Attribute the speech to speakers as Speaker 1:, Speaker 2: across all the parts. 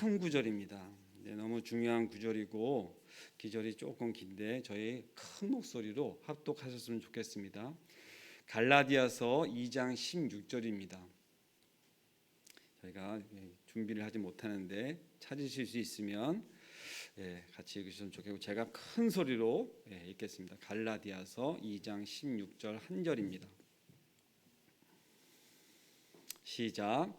Speaker 1: 한 구절입니다. 너무 중요한 구절이고 기절이 조금 긴데 저희 큰 목소리로 합독하셨으면 좋겠습니다. 갈라디아서 2장 16절입니다. 저희가 준비를 하지 못하는데 찾으실 수 있으면 같이 읽으시면 좋겠고 제가 큰 소리로 읽겠습니다. 갈라디아서 2장 16절 한 절입니다. 시작.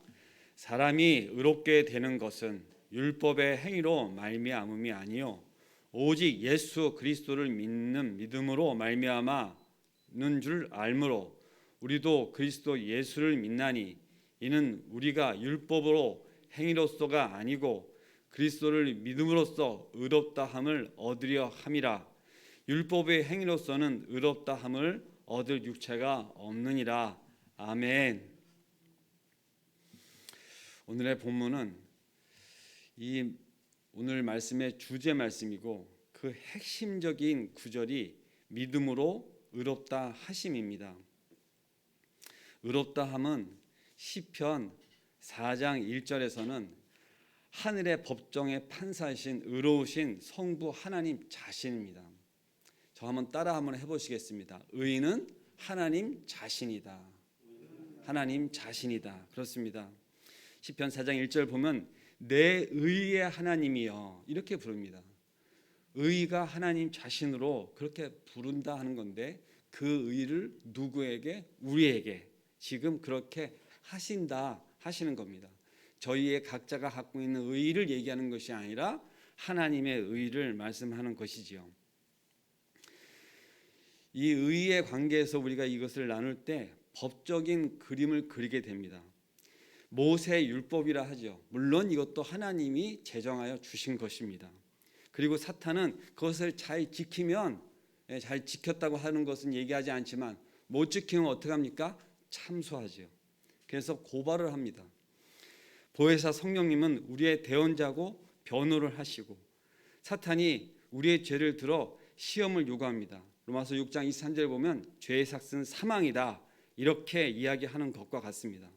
Speaker 1: 사람이 의롭게 되는 것은 율법의 행위로 말미암음이 아니요 오직 예수 그리스도를 믿는 믿음으로 말미암는 줄 알므로 우리도 그리스도 예수를 믿나니 이는 우리가 율법으로 행위로서가 아니고 그리스도를 믿음으로써 의롭다 함을 얻으려 함이라. 율법의 행위로서는 의롭다 함을 얻을 육체가 없느니라. 아멘. 오늘의 본문은 이 오늘 말씀의 주제 말씀이고 그 핵심적인 구절이 믿음으로 의롭다 하심입니다. 의롭다 함은 시편 4장 1절에서는 하늘의 법정의 판사이신 의로우신 성부 하나님 자신입니다. 저 한번 해보시겠습니다. 의인은 하나님 자신이다. 하나님 자신이다. 그렇습니다. 시편 4장 1절 보면 내 의의 하나님이여 이렇게 부릅니다. 의가 하나님 자신으로 그렇게 부른다 하는 건데 그 의를 누구에게? 우리에게 지금 그렇게 하신다 하시는 겁니다. 저희의 각자가 갖고 있는 의를 얘기하는 것이 아니라 하나님의 의를 말씀하는 것이지요. 이 의의 관계에서 우리가 이것을 나눌 때 법적인 그림을 그리게 됩니다. 모세 율법이라 하죠. 물론 이것도 하나님이 제정하여 주신 것입니다. 그리고 사탄은 그것을 잘 지키면 잘 지켰다고 하는 것은 얘기하지 않지만 못 지키면 어떻게 합니까? 참소하죠. 그래서 고발을 합니다. 보혜사 성령님은 우리의 대언자고 변호를 하시고 사탄이 우리의 죄를 들어 시험을 요구합니다. 로마서 6장 23절 보면 죄의 삭은 사망이다 이렇게 이야기하는 것과 같습니다.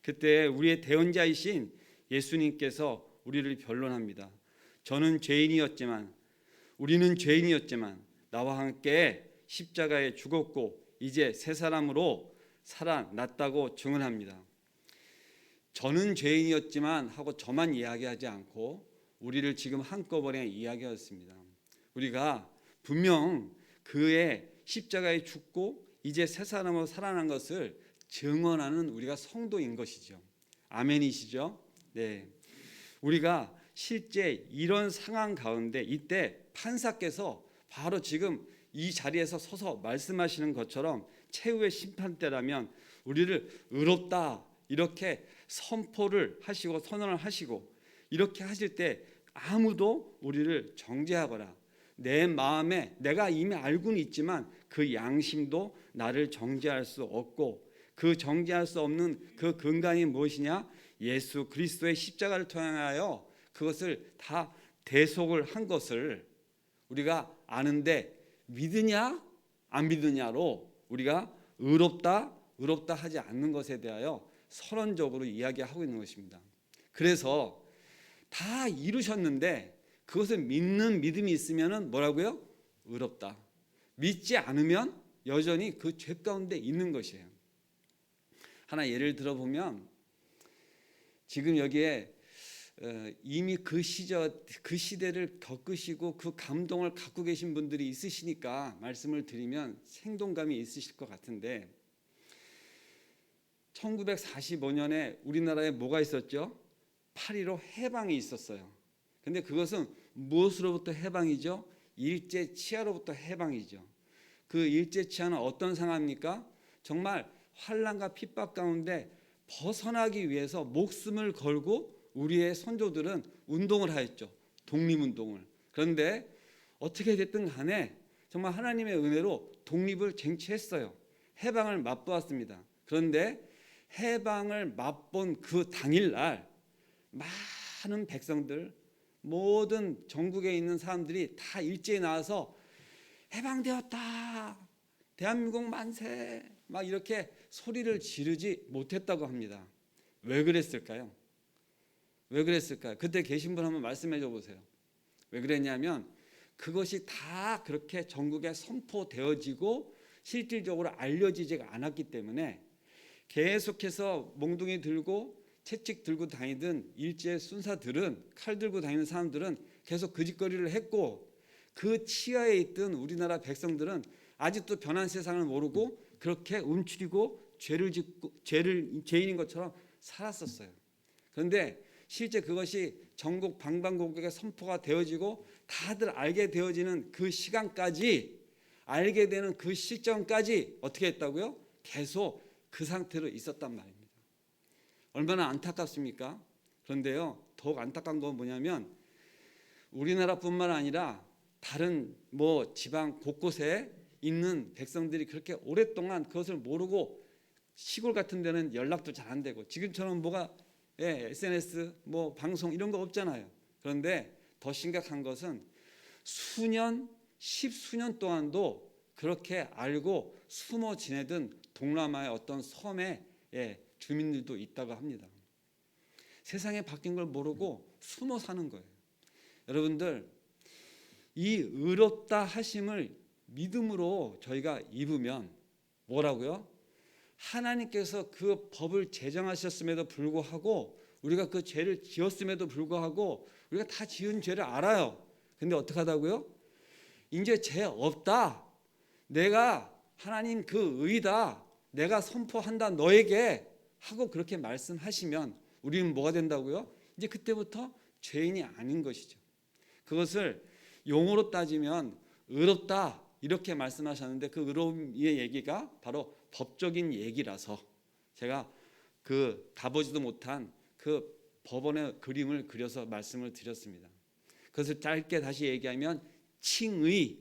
Speaker 1: 그때 우리의 대언자이신 예수님께서 우리를 변론합니다. 우리는 죄인이었지만 나와 함께 십자가에 죽었고 이제 새 사람으로 살아났다고 증언합니다. 저는 죄인이었지만 하고 저만 이야기하지 않고 우리를 지금 한꺼번에 이야기하였습니다. 우리가 분명 그의 십자가에 죽고 이제 새 사람으로 살아난 것을 증언하는 우리가 성도인 것이죠. 아멘이시죠? 네. 우리가 실제 이런 상황 가운데 이때 판사께서 바로 지금 이 자리에서 서서 말씀하시는 것처럼 최후의 심판대라면 우리를 의롭다 이렇게 선포를 하시고 선언을 하시고 이렇게 하실 때 아무도 우리를 정죄하거나 내 마음에 내가 이미 알고는 있지만 그 양심도 나를 정죄할 수 없고 그 정죄할 수 없는 그 근간이 무엇이냐? 예수 그리스도의 십자가를 통하여 그것을 다 대속을 한 것을 우리가 아는데 믿으냐 안 믿으냐로 우리가 의롭다 하지 않는 것에 대하여 서론적으로 이야기하고 있는 것입니다. 그래서 다 이루셨는데 그것을 믿는 믿음이 있으면 뭐라고요? 의롭다. 믿지 않으면 여전히 그 죄 가운데 있는 것이에요. 하나 예를 들어보면 지금 여기에 이미 그 시대를 겪으시고 그 감동을 갖고 계신 분들이 있으시니까 말씀을 드리면 생동감이 있으실 것 같은데 1945년에 우리나라에 뭐가 있었죠? 8.15 해방이 있었어요. 근데 그것은 무엇으로부터 해방이죠? 일제 치하로부터 해방이죠. 그 일제 치하는 어떤 상황입니까? 정말 환난과 핍박 가운데 벗어나기 위해서 목숨을 걸고 우리의 선조들은 운동을 하였죠. 독립운동을. 그런데 어떻게 됐든 간에 정말 하나님의 은혜로 독립을 쟁취했어요. 해방을 맛보았습니다. 그런데 해방을 맛본 그 당일날 많은 백성들 모든 전국에 있는 사람들이 다 일제에 나와서 해방되었다 대한민국 만세 막 이렇게 소리를 지르지 못했다고 합니다. 왜 그랬을까요? 왜 그랬을까요? 그때 계신 분 한번 말씀해 줘 보세요. 왜 그랬냐면 그것이 다 그렇게 전국에 선포되어지고 실질적으로 알려지지가 않았기 때문에 계속해서 몽둥이 들고 채찍 들고 다니던 일제 순사들은, 칼 들고 다니는 사람들은 계속 그 짓거리를 했고, 그 치하에 있던 우리나라 백성들은 아직도 변한 세상을 모르고 그렇게 움츠리고 죄인인 것처럼 살았었어요. 그런데 실제 그것이 전국 방방곡곡에 선포가 되어지고 다들 알게 되어지는 그 시간까지, 알게 되는 그 시점까지 어떻게 했다고요? 계속 그 상태로 있었단 말입니다. 얼마나 안타깝습니까? 그런데요, 더욱 안타까운 건 뭐냐면 우리나라뿐만 아니라 다른 지방 곳곳에 있는 백성들이 그렇게 오랫동안 그것을 모르고 시골 같은 데는 연락도 잘 안 되고 지금처럼 SNS 방송 이런 거 없잖아요. 그런데 더 심각한 것은 수년, 십수년 동안도 그렇게 알고 숨어 지내던 동남아의 어떤 섬의 주민들도 있다고 합니다. 세상에 바뀐 걸 모르고 숨어 사는 거예요. 여러분들, 이 의롭다 하심을 믿음으로 저희가 입으면 뭐라고요? 하나님께서 그 법을 제정하셨음에도 불구하고, 우리가 그 죄를 지었음에도 불구하고, 우리가 다 지은 죄를 알아요. 근데 어떻게 하다고요? 이제 죄 없다, 내가 하나님 그 의다, 내가 선포한다 너에게 하고 그렇게 말씀하시면 우리는 뭐가 된다고요? 이제 그때부터 죄인이 아닌 것이죠. 그것을 용어로 따지면 의롭다 이렇게 말씀하셨는데, 그 의로움의 얘기가 바로 법적인 얘기라서 제가 그 가보지도 못한 그 법원의 그림을 그려서 말씀을 드렸습니다. 그것을 짧게 다시 얘기하면 칭의,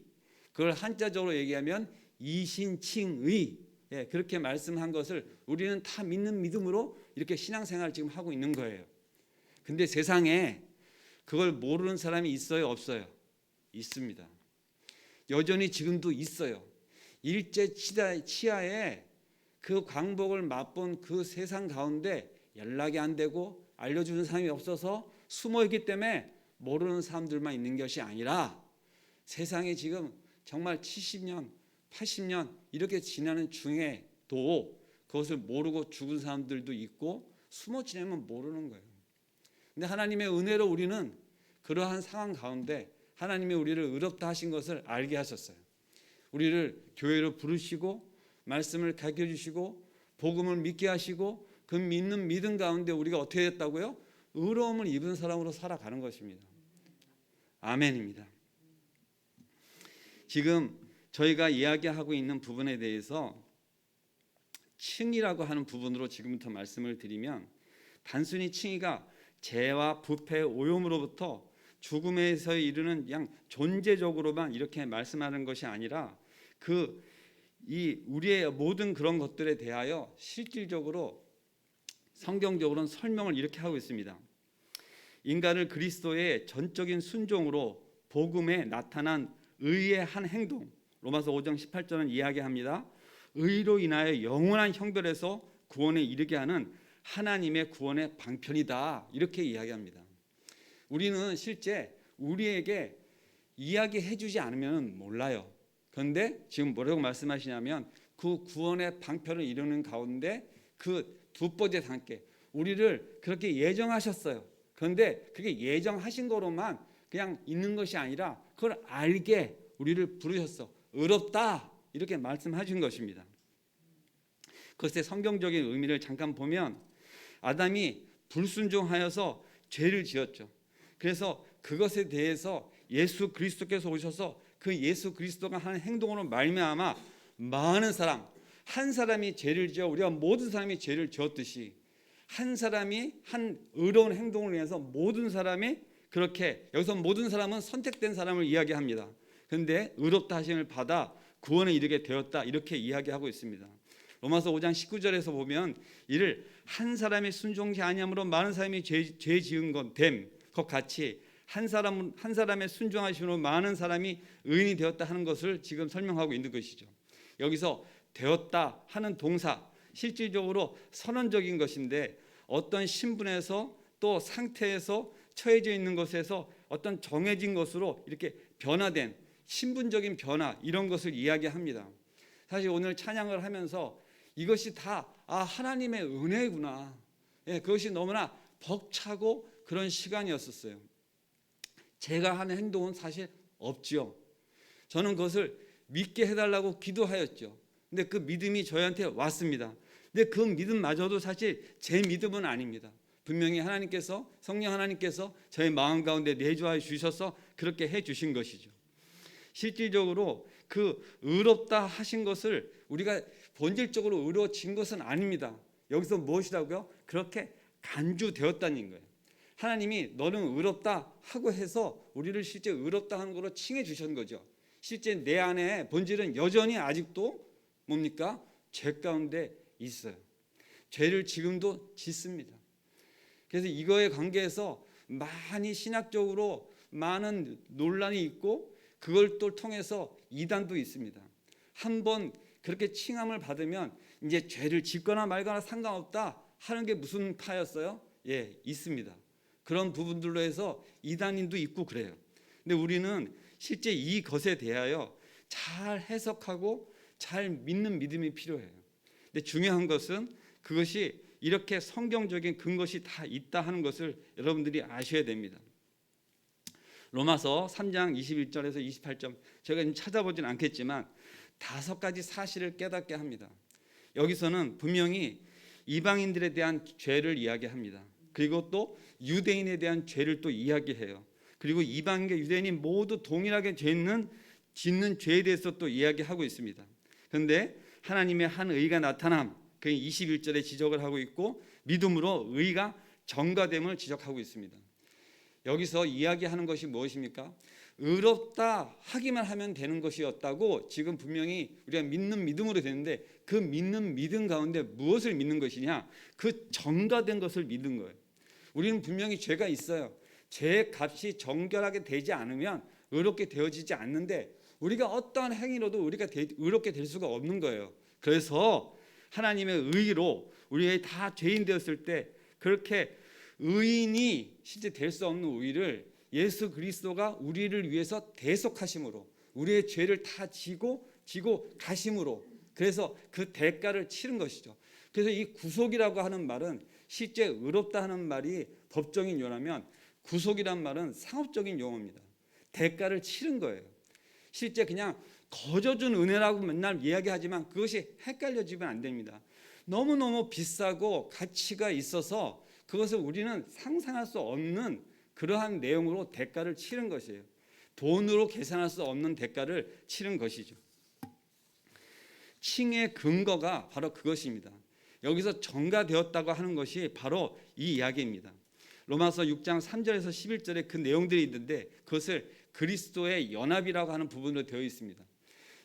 Speaker 1: 그걸 한자적으로 얘기하면 이신칭의, 그렇게 말씀한 것을 우리는 다 믿는 믿음으로 이렇게 신앙생활을 지금 하고 있는 거예요. 근데 세상에 그걸 모르는 사람이 있어요, 없어요? 있습니다. 여전히 지금도 있어요. 일제 치하에 그 광복을 맛본 그 세상 가운데 연락이 안 되고 알려주는 사람이 없어서 숨어있기 때문에 모르는 사람들만 있는 것이 아니라, 세상에 지금 정말 70년, 80년 이렇게 지나는 중에도 그것을 모르고 죽은 사람들도 있고 숨어 지내면 모르는 거예요. 근데 하나님의 은혜로 우리는 그러한 상황 가운데 하나님이 우리를 의롭다 하신 것을 알게 하셨어요. 우리를 교회로 부르시고 말씀을 가르쳐 주시고 복음을 믿게 하시고 그 믿는 믿음 가운데 우리가 어떻게 됐다고요? 의로움을 입은 사람으로 살아가는 것입니다. 아멘입니다. 지금 저희가 이야기하고 있는 부분에 대해서 칭의라고 하는 부분으로 지금부터 말씀을 드리면, 단순히 칭의가 죄와 부패, 오염으로부터 죽음에서 이르는 그냥 존재적으로만 이렇게 말씀하는 것이 아니라 우리의 모든 그런 것들에 대하여 실질적으로 성경적으로는 설명을 이렇게 하고 있습니다. 인간을 그리스도의 전적인 순종으로 복음에 나타난 의의 한 행동, 로마서 5장 18절은 이야기합니다. 의로 인하여 영원한 형벌에서 구원에 이르게 하는 하나님의 구원의 방편이다, 이렇게 이야기합니다. 우리는 실제 우리에게 이야기해 주지 않으면 몰라요. 그런데 지금 뭐라고 말씀하시냐면 그 구원의 방편을 이루는 가운데 그 두 번째 단계, 우리를 그렇게 예정하셨어요. 그런데 그게 예정하신 거로만 그냥 있는 것이 아니라 그걸 알게 우리를 부르셨어. 의롭다 이렇게 말씀하신 것입니다. 그것의 성경적인 의미를 잠깐 보면, 아담이 불순종하여서 죄를 지었죠. 그래서 그것에 대해서 예수 그리스도께서 오셔서 그 예수 그리스도가 하는 행동으로 말미암아 많은 사람, 한 사람이 죄를 지어 우리가 모든 사람이 죄를 지었듯이 한 사람이 한 의로운 행동을 위해서 모든 사람이, 그렇게 여기서 모든 사람은 선택된 사람을 이야기합니다. 그런데 의롭다 하심을 받아 구원에 이르게 되었다, 이렇게 이야기하고 있습니다. 로마서 5장 19절에서 보면 이를 한 사람의 순종치 아니함으로 많은 사람이 죄 지은 것 같이 한 사람의 순종하심으로 많은 사람이 의인이 되었다 하는 것을 지금 설명하고 있는 것이죠. 여기서 되었다 하는 동사, 실질적으로 선언적인 것인데 어떤 신분에서 또 또 상태에서 처해져 있는 것에서 어떤 정해진 것으로 이렇게 변화된 신분적인 변화, 이런 것을 이야기합니다. 사실 오늘 찬양을 하면서 이것이 다 하나님의 은혜구나, 그것이 너무나 벅차고 그런 시간이었었어요. 제가 하는 행동은 사실 없지요. 저는 그것을 믿게 해달라고 기도하였죠. 근데 그 믿음이 저희한테 왔습니다. 근데 그 믿음마저도 사실 제 믿음은 아닙니다. 분명히 하나님께서, 성령 하나님께서 저의 마음 가운데 내주하여 주셔서 그렇게 해 주신 것이죠. 실질적으로 그 의롭다 하신 것을 우리가 본질적으로 의로워진 것은 아닙니다. 여기서 무엇이라고요? 그렇게 간주되었다는 거예요. 하나님이 너는 의롭다 하고 해서 우리를 실제 의롭다 하는 걸로 칭해 주신 거죠. 실제 내 안에 본질은 여전히 아직도 뭡니까? 죄 가운데 있어요. 죄를 지금도 짓습니다. 그래서 이거에 관계해서 많이 신학적으로 많은 논란이 있고, 그걸 또 통해서 이단도 있습니다. 한번 그렇게 칭함을 받으면 이제 죄를 짓거나 말거나 상관없다 하는 게 무슨 파였어요? 있습니다. 그런 부분들로 해서 이단인도 있고 그래요. 근데 우리는 실제 이 것에 대하여 잘 해석하고 잘 믿는 믿음이 필요해요. 근데 중요한 것은 그것이 이렇게 성경적인 근거시 다 있다 하는 것을 여러분들이 아셔야 됩니다. 로마서 3장 21절에서 28절, 제가 지금 찾아보진 않겠지만 5가지 사실을 깨닫게 합니다. 여기서는 분명히 이방인들에 대한 죄를 이야기합니다. 그리고 또 유대인에 대한 죄를 또 이야기해요. 그리고 이방인과 유대인이 모두 동일하게 짓는 죄에 대해서 또 이야기하고 있습니다. 그런데 하나님의 한 의가 나타남, 그 21절에 지적을 하고 있고, 믿음으로 의가 전가됨을 지적하고 있습니다. 여기서 이야기하는 것이 무엇입니까? 의롭다 하기만 하면 되는 것이었다고 지금 분명히 우리가 믿는 믿음으로 되는데, 그 믿는 믿음 가운데 무엇을 믿는 것이냐? 그 전가된 것을 믿는 거예요. 우리는 분명히 죄가 있어요. 죄의 값이 정결하게 되지 않으면 의롭게 되어지지 않는데, 우리가 어떠한 행위로도 우리가 의롭게 될 수가 없는 거예요. 그래서 하나님의 의로 우리가 다 죄인 되었을 때, 그렇게 의인이 실제 될 수 없는 의를 예수 그리스도가 우리를 위해서 대속하심으로, 우리의 죄를 다 지고 가심으로, 그래서 그 대가를 치른 것이죠. 그래서 이 구속이라고 하는 말은 실제 의롭다 하는 말이 법적인 용어라면, 구속이란 말은 상업적인 용어입니다. 대가를 치른 거예요. 실제 그냥 거저준 은혜라고 맨날 이야기하지만 그것이 헷갈려지면 안 됩니다. 너무너무 비싸고 가치가 있어서 그것을 우리는 상상할 수 없는 그러한 내용으로 대가를 치른 것이에요. 돈으로 계산할 수 없는 대가를 치른 것이죠. 칭의 근거가 바로 그것입니다. 여기서 전가되었다고 하는 것이 바로 이 이야기입니다. 로마서 6장 3절에서 11절에 그 내용들이 있는데, 그것을 그리스도의 연합이라고 하는 부분으로 되어 있습니다.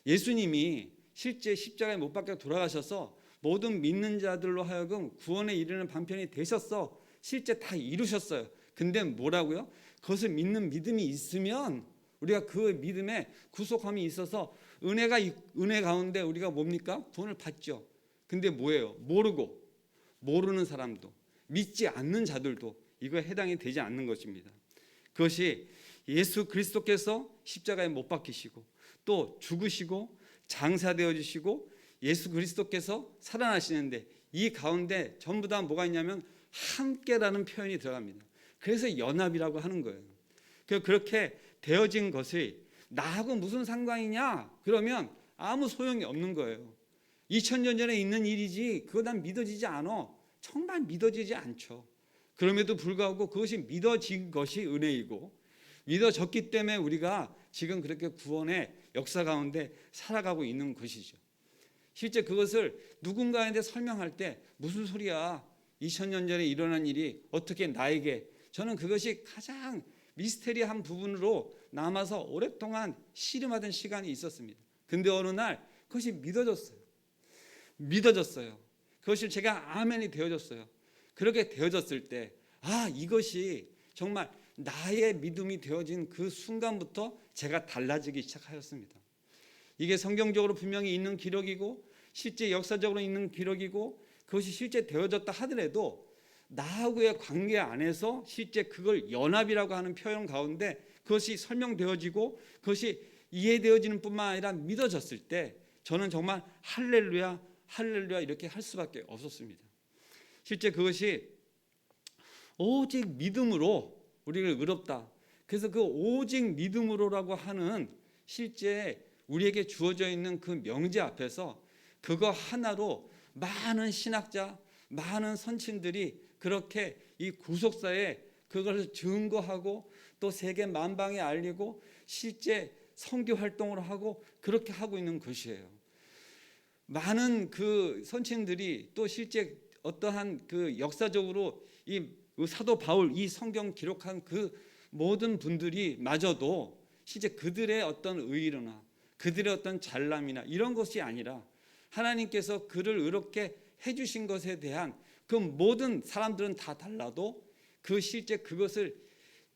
Speaker 1: 예수님이 실제 십자가에 못 박혀 돌아가셔서 모든 믿는 자들로 하여금 구원에 이르는 방편이 되셨어. 실제 다 이루셨어요. 근데 뭐라고요? 그것을 믿는 믿음이 있으면 우리가 그 믿음에 구속함이 있어서 은혜 가운데 우리가 뭡니까? 구원을 받죠. 근데 뭐예요? 모르는 사람도, 믿지 않는 자들도 이거에 해당이 되지 않는 것입니다. 그것이 예수 그리스도께서 십자가에 못 박히시고 또 죽으시고 장사되어 주시고 예수 그리스도께서 살아나시는데, 이 가운데 전부 다 뭐가 있냐면 함께라는 표현이 들어갑니다. 그래서 연합이라고 하는 거예요. 그렇게 되어진 것이 나하고 무슨 상관이냐? 그러면 아무 소용이 없는 거예요. 2000년 전에 있는 일이지 그거 난 믿어지지 않아. 정말 믿어지지 않죠. 그럼에도 불구하고 그것이 믿어진 것이 은혜이고, 믿어졌기 때문에 우리가 지금 그렇게 구원의 역사 가운데 살아가고 있는 것이죠. 실제 그것을 누군가한테 설명할 때 무슨 소리야, 2000년 전에 일어난 일이 어떻게 나에게, 저는 그것이 가장 미스테리한 부분으로 남아서 오랫동안 씨름하던 시간이 있었습니다. 근데 어느 날 그것이 믿어졌어요. 그것이 제가 아멘이 되어졌어요. 그렇게 되어졌을 때, 이것이 정말 나의 믿음이 되어진 그 순간부터 제가 달라지기 시작하였습니다. 이게 성경적으로 분명히 있는 기록이고 실제 역사적으로 있는 기록이고, 그것이 실제 되어졌다 하더라도 나하고의 관계 안에서 실제 그걸 연합이라고 하는 표현 가운데 그것이 설명되어지고 그것이 이해되어지는 뿐만 아니라 믿어졌을 때 저는 정말 할렐루야 할렐루야 이렇게 할 수밖에 없었습니다. 실제 그것이 오직 믿음으로 우리를 의롭다. 그래서 그 오직 믿음으로라고 하는 실제 우리에게 주어져 있는 그 명제 앞에서 그거 하나로 많은 신학자, 많은 선친들이 그렇게 이 구속사에 그걸 증거하고 또 세계 만방에 알리고 실제 선교 활동을 하고 그렇게 하고 있는 것이에요. 많은 그 선친들이 또 실제 어떠한 그 역사적으로 이 사도 바울 이 성경 기록한 그 모든 분들이 마저도 실제 그들의 어떤 의로나 그들의 어떤 잘남이나 이런 것이 아니라 하나님께서 그를 의롭게 해주신 것에 대한 그 모든 사람들은 다 달라도 그 실제 그것을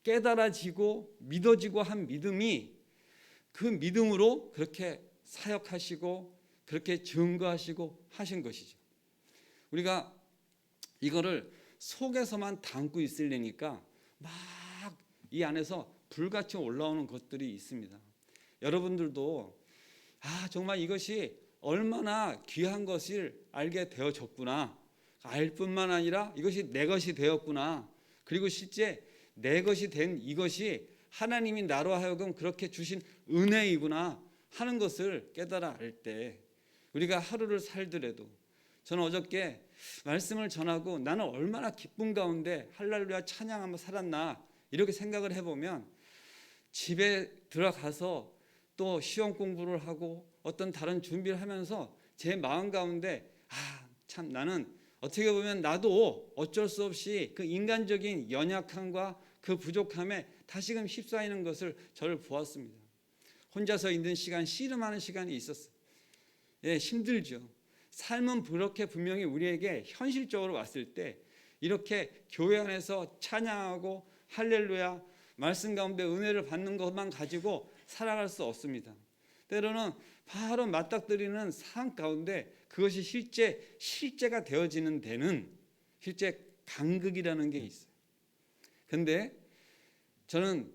Speaker 1: 깨달아지고 믿어지고 한 믿음이 그 믿음으로 그렇게 사역하시고 그렇게 증거하시고 하신 것이죠. 우리가 이거를 속에서만 담고 있으려니까 막 이 안에서 불같이 올라오는 것들이 있습니다. 여러분들도 정말 이것이 얼마나 귀한 것을 알게 되어졌구나, 알 뿐만 아니라 이것이 내 것이 되었구나, 그리고 실제 내 것이 된 이것이 하나님이 나로 하여금 그렇게 주신 은혜이구나 하는 것을 깨달아 알 때 우리가 하루를 살더라도, 저는 어저께 말씀을 전하고 나는 얼마나 기쁨 가운데 할렐루야 찬양하며 살았나 이렇게 생각을 해보면, 집에 들어가서 또 시험 공부를 하고 어떤 다른 준비를 하면서 제 마음 가운데 참 나는 어떻게 보면 나도 어쩔 수 없이 그 인간적인 연약함과 그 부족함에 다시금 휩싸이는 것을 저를 보았습니다. 혼자서 있는 시간, 씨름하는 시간이 있었어요. 힘들죠. 삶은 그렇게 분명히 우리에게 현실적으로 왔을 때 이렇게 교회 안에서 찬양하고 할렐루야 말씀 가운데 은혜를 받는 것만 가지고 살아갈 수 없습니다. 때로는 바로 맞닥뜨리는 상황 가운데 그것이 실제가 되어지는 데는 실제 간극이라는 게 있어요. 그런데 저는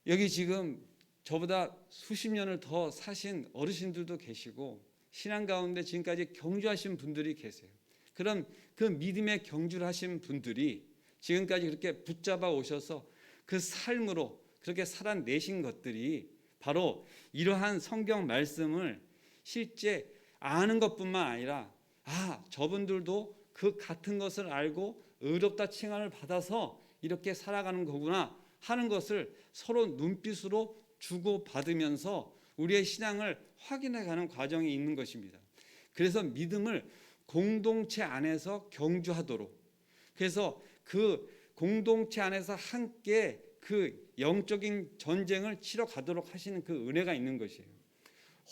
Speaker 1: 여기 지금 저보다 수십 년을 더 사신 어르신들도 계시고 신앙 가운데 지금까지 경주하신 분들이 계세요. 그럼 그 믿음의 경주를 하신 분들이 지금까지 그렇게 붙잡아 오셔서 그 삶으로 그렇게 살아내신 것들이 바로 이러한 성경 말씀을 실제 아는 것뿐만 아니라 저분들도 그 같은 것을 알고 의롭다 칭함을 받아서 이렇게 살아가는 거구나 하는 것을 서로 눈빛으로 주고받으면서 우리의 신앙을 확인해가는 과정이 있는 것입니다. 그래서 믿음을 공동체 안에서 경주하도록, 그래서 그 공동체 안에서 함께 그 영적인 전쟁을 치러 가도록 하시는 그 은혜가 있는 것이에요.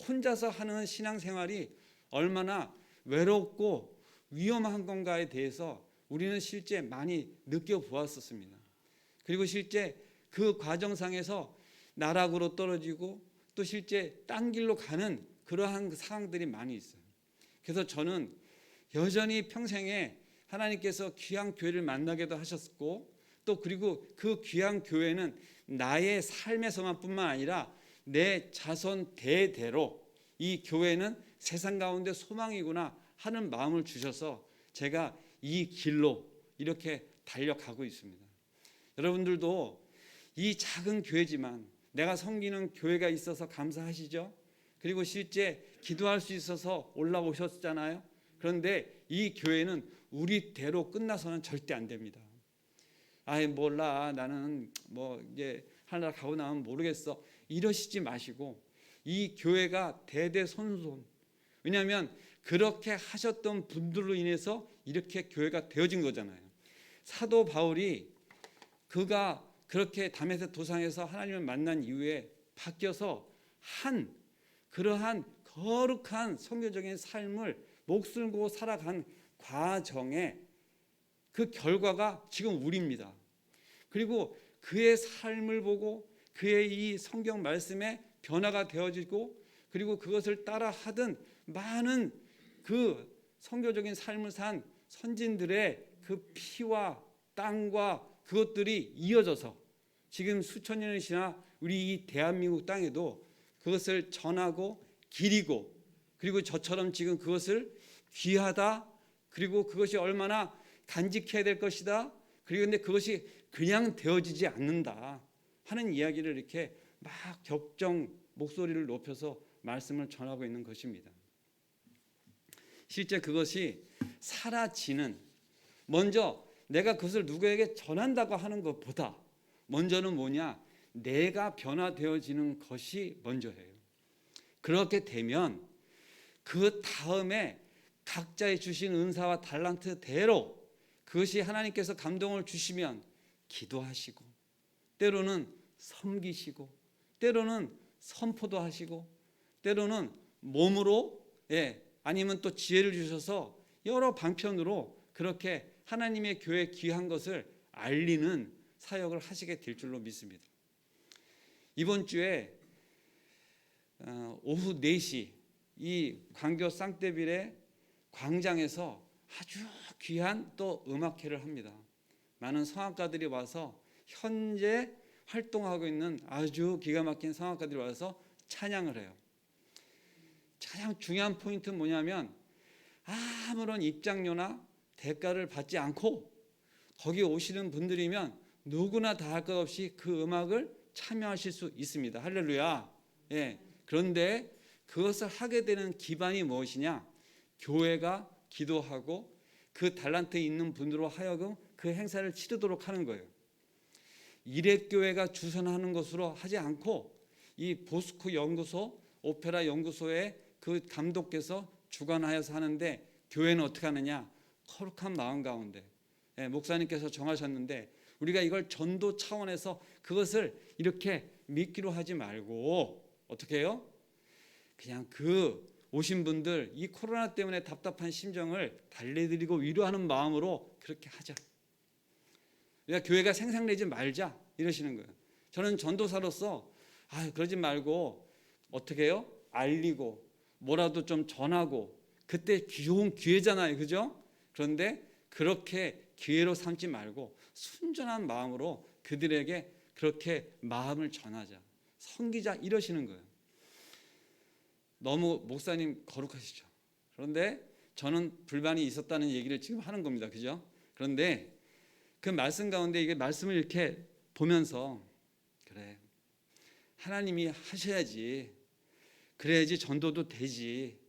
Speaker 1: 혼자서 하는 신앙생활이 얼마나 외롭고 위험한 건가에 대해서 우리는 실제 많이 느껴보았었습니다. 그리고 실제 그 과정상에서 나락으로 떨어지고 또 실제 딴 길로 가는 그러한 상황들이 많이 있어요. 그래서 저는 여전히 평생에 하나님께서 귀한 교회를 만나게도 하셨고 또 그리고 그 귀한 교회는 나의 삶에서만 뿐만 아니라 내 자손 대대로 이 교회는 세상 가운데 소망이구나 하는 마음을 주셔서 제가 이 길로 이렇게 달려가고 있습니다. 여러분들도 이 작은 교회지만 내가 섬기는 교회가 있어서 감사하시죠? 그리고 실제 기도할 수 있어서 올라오셨잖아요. 그런데 이 교회는 우리대로 끝나서는 절대 안 됩니다. 몰라 나는 이제 하늘나라 가고 나면 모르겠어 이러시지 마시고 이 교회가 대대손손, 왜냐하면 그렇게 하셨던 분들로 인해서 이렇게 교회가 되어진 거잖아요. 사도 바울이 그가 그렇게 다메섹 도상에서 하나님을 만난 이후에 바뀌어서 그러한 거룩한 선교적인 삶을 목숨 걸고 살아간 과정에 그 결과가 지금 우리입니다. 그리고 그의 삶을 보고 그의 이 성경 말씀에 변화가 되어지고 그리고 그것을 따라 하던 많은 그 선교적인 삶을 산 선진들의 그 그 피와 땅과 그것들이 이어져서 지금 수천 년이 지나 우리 이 대한민국 땅에도 그것을 전하고 기리고, 그리고 저처럼 지금 그것을 귀하다, 그리고 그것이 얼마나 간직해야 될 것이다, 그리고 근데 그것이 그냥 되어지지 않는다 하는 이야기를 이렇게 막 격정 목소리를 높여서 말씀을 전하고 있는 것입니다. 실제 그것이 사라지는, 먼저 내가 그것을 누구에게 전한다고 하는 것보다 먼저는 뭐냐, 내가 변화되어지는 것이 먼저예요. 그렇게 되면 그 다음에 각자의 주신 은사와 달란트대로 그것이 하나님께서 감동을 주시면 기도하시고, 때로는 섬기시고, 때로는 선포도 하시고, 때로는 몸으로, 아니면 또 지혜를 주셔서 여러 방편으로 그렇게 하나님의 교회에 귀한 것을 알리는 사역을 하시게 될 줄로 믿습니다. 이번 주에 오후 4시 이 광교 쌍떼빌의 광장에서 아주 귀한 또 음악회를 합니다. 많은 성악가들이 와서 현재 활동하고 있는 아주 기가 막힌 성악가들이 와서 찬양을 해요. 가장 중요한 포인트는 뭐냐면 아무런 입장료나 대가를 받지 않고 거기 오시는 분들이면 누구나 다 할 것 없이 그 음악을 참여하실 수 있습니다. 할렐루야. 그런데 그것을 하게 되는 기반이 무엇이냐? 교회가 기도하고 그 달란트 있는 분들로 하여금 그 행사를 치르도록 하는 거예요. 일회교회가 주선하는 것으로 하지 않고 이 보스코 연구소, 오페라 연구소의 그 감독께서 주관하여서 하는데, 교회는 어떻게 하느냐? 거룩한 마음 가운데 목사님께서 정하셨는데 우리가 이걸 전도 차원에서 그것을 이렇게 믿기로 하지 말고 어떻게 해요? 그냥 그 오신 분들 이 코로나 때문에 답답한 심정을 달래드리고 위로하는 마음으로 그렇게 하자. 그러니까 교회가 생산되지 말자 이러시는 거예요. 저는 전도사로서 그러지 말고 어떻게 해요? 알리고 뭐라도 좀 전하고, 그때 좋은 기회잖아요, 그죠? 그런데 그렇게 기회로 삼지 말고 순전한 마음으로 그들에게 그렇게 마음을 전하자, 섬기자 이러시는 거예요. 너무 목사님 거룩하시죠. 그런데 저는 불만이 있었다는 얘기를 지금 하는 겁니다, 그죠? 그런데 그 말씀 가운데 이게 말씀을 이렇게 보면서 그래, 하나님이 하셔야지, 그래야지 전도도 되지,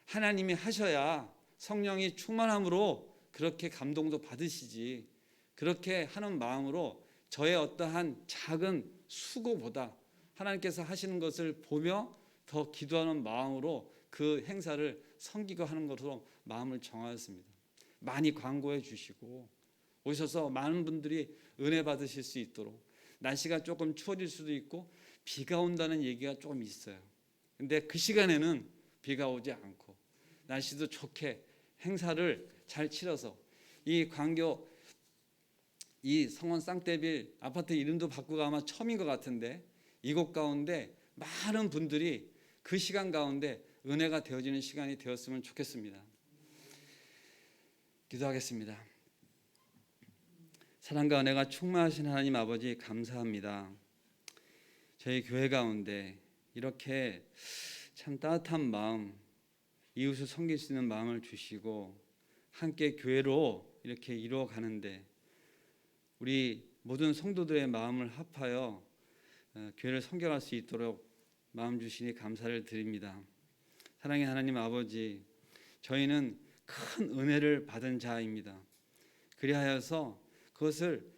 Speaker 1: 하나님이 하셔야 성령이 충만함으로 그렇게 감동도 받으시지, 그렇게 하는 마음으로 저의 어떠한 작은 수고보다 하나님께서 하시는 것을 보며 더 기도하는 마음으로 그 행사를 섬기고 하는 것으로 마음을 정하였습니다. 많이 광고해 주시고 오셔서 많은 분들이 은혜 받으실 수 있도록, 날씨가 조금 추워질 수도 있고 비가 온다는 얘기가 조금 있어요. 근데 그 시간에는 비가 오지 않고 날씨도 좋게 행사를 잘 치러서 이 광교 이 성원 쌍떼빌 아파트 이름도 바꾸고 아마 처음인 것 같은데 이곳 가운데 많은 분들이 그 시간 가운데 은혜가 되어지는 시간이 되었으면 좋겠습니다. 기도하겠습니다. 사랑과 은혜가 충만하신 하나님 아버지, 감사합니다. 저희 교회 가운데 이렇게 참 따뜻한 마음, 이웃을 섬길 수 있는 마음을 주시고 함께 교회로 이렇게 이루어가는데 우리 모든 성도들의 마음을 합하여 교회를 섬겨갈 수 있도록 마음 주시니 감사를 드립니다. 사랑의 하나님 아버지, 저희는 큰 은혜를 받은 자입니다. 그리하여서 그것을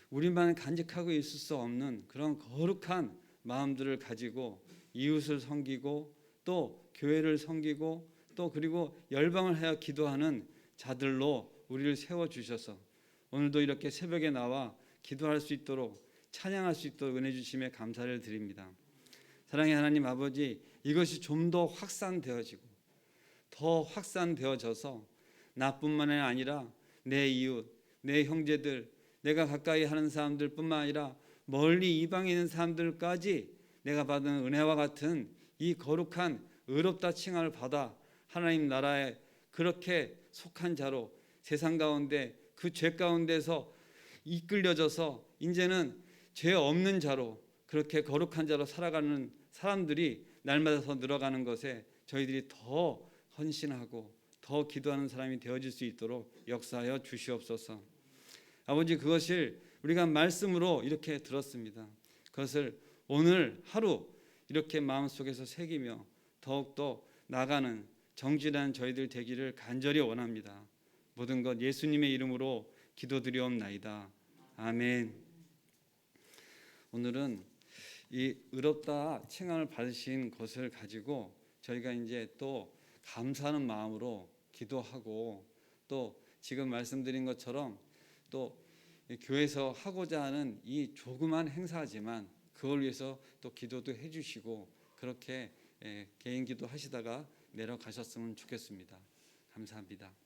Speaker 1: 우리만 간직하고 있을 수 없는 그런 거룩한 마음들을 가지고 이웃을 섬기고 또 교회를 섬기고 또 그리고 열방을 하여 기도하는 자들로 우리를 세워주셔서 오늘도 이렇게 새벽에 나와 기도할 수 있도록, 찬양할 수 있도록 은혜 주심에 감사를 드립니다. 사랑의 하나님 아버지, 이것이 좀 더 확산되어지고 더 확산되어져서 나뿐만 아니라 내 이웃, 내 형제들, 내가 가까이 하는 사람들뿐만 아니라 멀리 이방에 있는 사람들까지 내가 받은 은혜와 같은 이 거룩한 의롭다 칭함을 받아 하나님 나라에 그렇게 속한 자로 세상 가운데 그 죄 가운데서 이끌려져서 이제는 죄 없는 자로 그렇게 거룩한 자로 살아가는 사람들이 날마다 더 늘어가는 것에 저희들이 더 헌신하고 더 기도하는 사람이 되어질 수 있도록 역사하여 주시옵소서. 아버지, 그것을 우리가 말씀으로 이렇게 들었습니다. 그것을 오늘 하루 이렇게 마음속에서 새기며 더욱더 나가는 정진한 저희들 되기를 간절히 원합니다. 모든 것 예수님의 이름으로 기도드리옵나이다. 아멘. 오늘은 이 의롭다 칭함을 받으신 것을 가지고 저희가 이제 또 감사하는 마음으로 기도하고 또 지금 말씀드린 것처럼 또 교회에서 하고자 하는 이 조그만 행사지만 그걸 위해서 또 기도도 해주시고 그렇게 개인 기도 하시다가 내려가셨으면 좋겠습니다. 감사합니다.